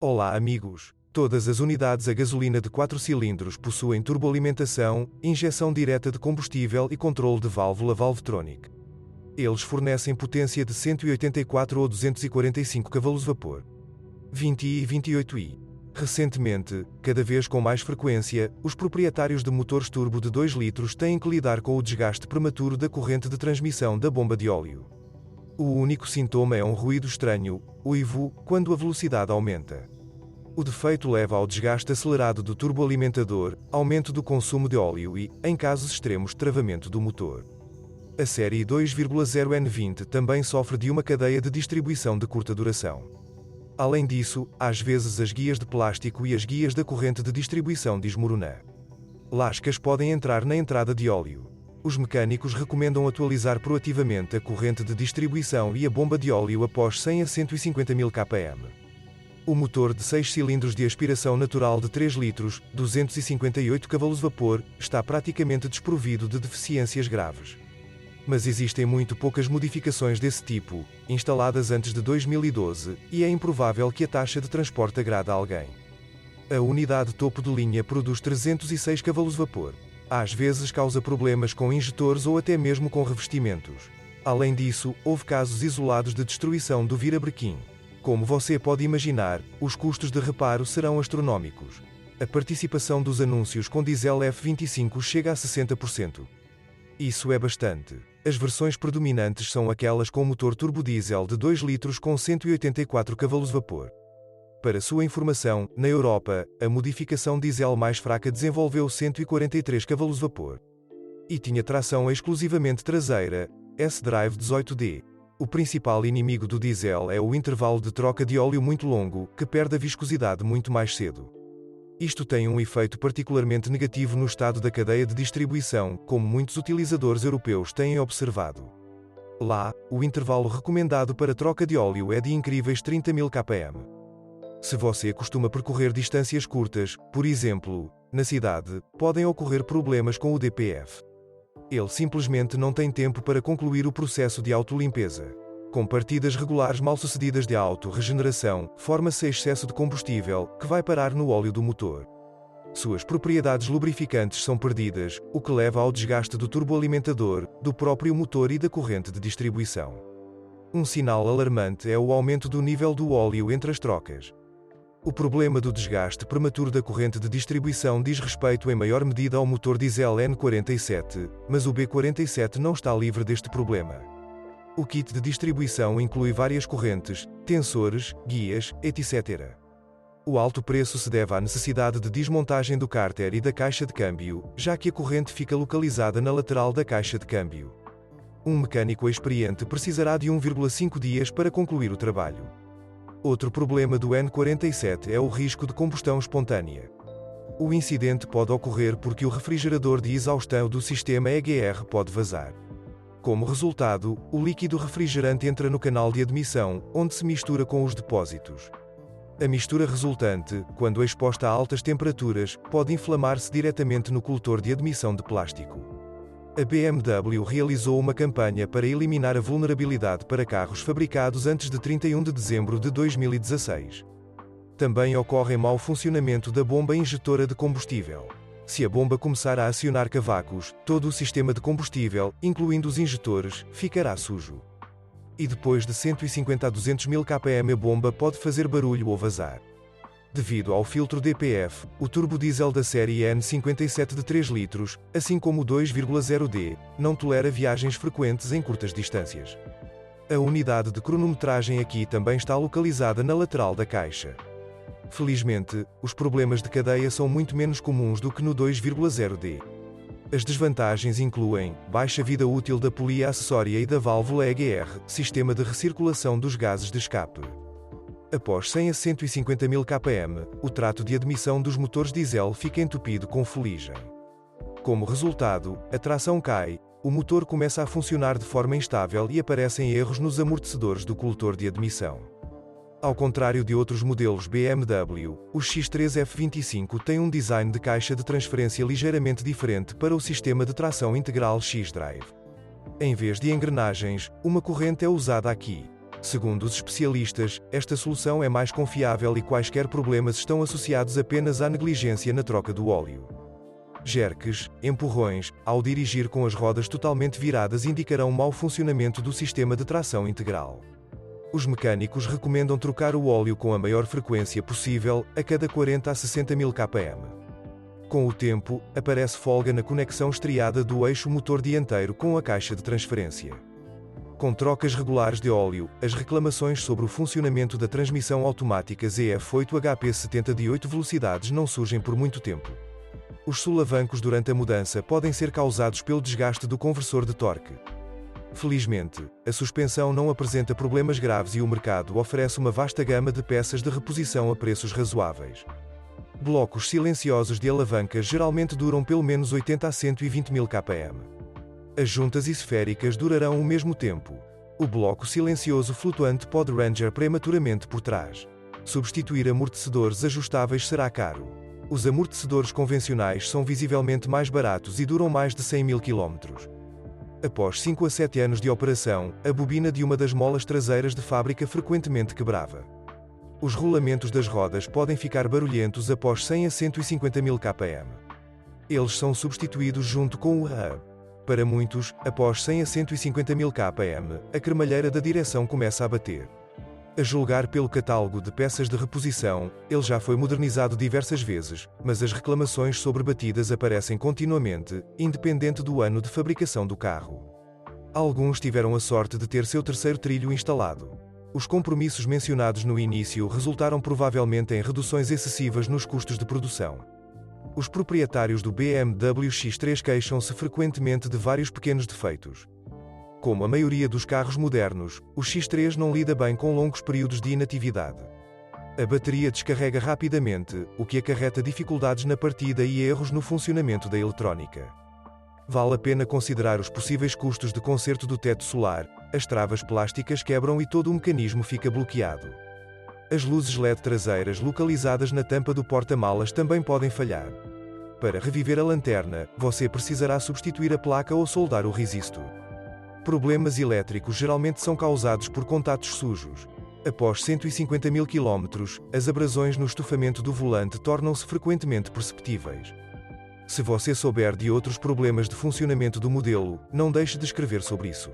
Olá amigos! Todas as unidades a gasolina de 4 cilindros possuem turboalimentação, injeção direta de combustível e controle de válvula Valvetronic. Eles fornecem potência de 184 ou 245 cavalos-vapor. 20 e 28i. Recentemente, cada vez com mais frequência, os proprietários de motores turbo de 2 litros têm que lidar com o desgaste prematuro da corrente de transmissão da bomba de óleo. O único sintoma é um ruído estranho, uivo, quando a velocidade aumenta. O defeito leva ao desgaste acelerado do turboalimentador, aumento do consumo de óleo e, em casos extremos, travamento do motor. A série 2.0N20 também sofre de uma cadeia de distribuição de curta duração. Além disso, às vezes as guias de plástico e as guias da corrente de distribuição desmoronam. Lascas podem entrar na entrada de óleo. Os mecânicos recomendam atualizar proativamente a corrente de distribuição e a bomba de óleo após 100 a 150 mil km. O motor de 6 cilindros de aspiração natural de 3 litros, 258 cavalos-vapor, está praticamente desprovido de deficiências graves. Mas existem muito poucas modificações desse tipo, instaladas antes de 2012, e é improvável que a taxa de transporte agrade a alguém. A unidade topo de linha produz 306 cavalos-vapor. Às vezes causa problemas com injetores ou até mesmo com revestimentos. Além disso, houve casos isolados de destruição do virabrequim. Como você pode imaginar, os custos de reparo serão astronómicos. A participação dos anúncios com diesel F25 chega a 60%. Isso é bastante. As versões predominantes são aquelas com motor turbodiesel de 2 litros com 184 cavalos-vapor. Para sua informação, na Europa, a modificação diesel mais fraca desenvolveu 143 cavalos-vapor. E tinha tração exclusivamente traseira, S-Drive 18D. O principal inimigo do diesel é o intervalo de troca de óleo muito longo, que perde a viscosidade muito mais cedo. Isto tem um efeito particularmente negativo no estado da cadeia de distribuição, como muitos utilizadores europeus têm observado. Lá, o intervalo recomendado para troca de óleo é de incríveis 30 mil km. Se você costuma percorrer distâncias curtas, por exemplo, na cidade, podem ocorrer problemas com o DPF. Ele simplesmente não tem tempo para concluir o processo de autolimpeza. Com partidas regulares mal-sucedidas de auto-regeneração, forma-se excesso de combustível, que vai parar no óleo do motor. Suas propriedades lubrificantes são perdidas, o que leva ao desgaste do turboalimentador, do próprio motor e da corrente de distribuição. Um sinal alarmante é o aumento do nível do óleo entre as trocas. O problema do desgaste prematuro da corrente de distribuição diz respeito em maior medida ao motor diesel N47, mas o B47 não está livre deste problema. O kit de distribuição inclui várias correntes, tensores, guias, etc. O alto preço se deve à necessidade de desmontagem do cárter e da caixa de câmbio, já que a corrente fica localizada na lateral da caixa de câmbio. Um mecânico experiente precisará de 1,5 dias para concluir o trabalho. Outro problema do N47 é o risco de combustão espontânea. O incidente pode ocorrer porque o refrigerador de exaustão do sistema EGR pode vazar. Como resultado, o líquido refrigerante entra no canal de admissão, onde se mistura com os depósitos. A mistura resultante, quando exposta a altas temperaturas, pode inflamar-se diretamente no coletor de admissão de plástico. A BMW realizou uma campanha para eliminar a vulnerabilidade para carros fabricados antes de 31 de dezembro de 2016. Também ocorre mau funcionamento da bomba injetora de combustível. Se a bomba começar a acionar cavacos, todo o sistema de combustível, incluindo os injetores, ficará sujo. E depois de 150 a 200 mil km a bomba pode fazer barulho ou vazar. Devido ao filtro DPF, o turbodiesel da série N57 de 3 litros, assim como o 2.0D, não tolera viagens frequentes em curtas distâncias. A unidade de cronometragem aqui também está localizada na lateral da caixa. Felizmente, os problemas de cadeia são muito menos comuns do que no 2.0D. As desvantagens incluem baixa vida útil da polia acessória e da válvula EGR, sistema de recirculação dos gases de escape. Após 100 a 150 mil km, o trato de admissão dos motores diesel fica entupido com fuligem. Como resultado, a tração cai, o motor começa a funcionar de forma instável e aparecem erros nos amortecedores do coletor de admissão. Ao contrário de outros modelos BMW, o X3 F25 tem um design de caixa de transferência ligeiramente diferente para o sistema de tração integral X-Drive. Em vez de engrenagens, uma corrente é usada aqui. Segundo os especialistas, esta solução é mais confiável e quaisquer problemas estão associados apenas à negligência na troca do óleo. Jerques, empurrões, ao dirigir com as rodas totalmente viradas indicarão mau funcionamento do sistema de tração integral. Os mecânicos recomendam trocar o óleo com a maior frequência possível, a cada 40 a 60 mil km. Com o tempo, aparece folga na conexão estriada do eixo motor dianteiro com a caixa de transferência. Com trocas regulares de óleo, as reclamações sobre o funcionamento da transmissão automática ZF8HP70 de 8 velocidades não surgem por muito tempo. Os solavancos durante a mudança podem ser causados pelo desgaste do conversor de torque. Felizmente, a suspensão não apresenta problemas graves e o mercado oferece uma vasta gama de peças de reposição a preços razoáveis. Blocos silenciosos de alavancas geralmente duram pelo menos 80 a 120 mil km. As juntas esféricas durarão o mesmo tempo. O bloco silencioso flutuante pode ranger prematuramente por trás. Substituir amortecedores ajustáveis será caro. Os amortecedores convencionais são visivelmente mais baratos e duram mais de 100 mil km. Após 5 a 7 anos de operação, a bobina de uma das molas traseiras de fábrica frequentemente quebrava. Os rolamentos das rodas podem ficar barulhentos após 100 a 150 mil km. Eles são substituídos junto com o hub. Para muitos, após 100 a 150 mil km, a cremalheira da direção começa a bater. A julgar pelo catálogo de peças de reposição, ele já foi modernizado diversas vezes, mas as reclamações sobre batidas aparecem continuamente, independente do ano de fabricação do carro. Alguns tiveram a sorte de ter seu terceiro trilho instalado. Os compromissos mencionados no início resultaram provavelmente em reduções excessivas nos custos de produção. Os proprietários do BMW X3 queixam-se frequentemente de vários pequenos defeitos. Como a maioria dos carros modernos, o X3 não lida bem com longos períodos de inatividade. A bateria descarrega rapidamente, o que acarreta dificuldades na partida e erros no funcionamento da eletrónica. Vale a pena considerar os possíveis custos de conserto do teto solar, as travas plásticas quebram e todo o mecanismo fica bloqueado. As luzes LED traseiras localizadas na tampa do porta-malas também podem falhar. Para reviver a lanterna, você precisará substituir a placa ou soldar o resistor. Problemas elétricos geralmente são causados por contatos sujos. Após 150 mil km, as abrasões no estofamento do volante tornam-se frequentemente perceptíveis. Se você souber de outros problemas de funcionamento do modelo, não deixe de escrever sobre isso.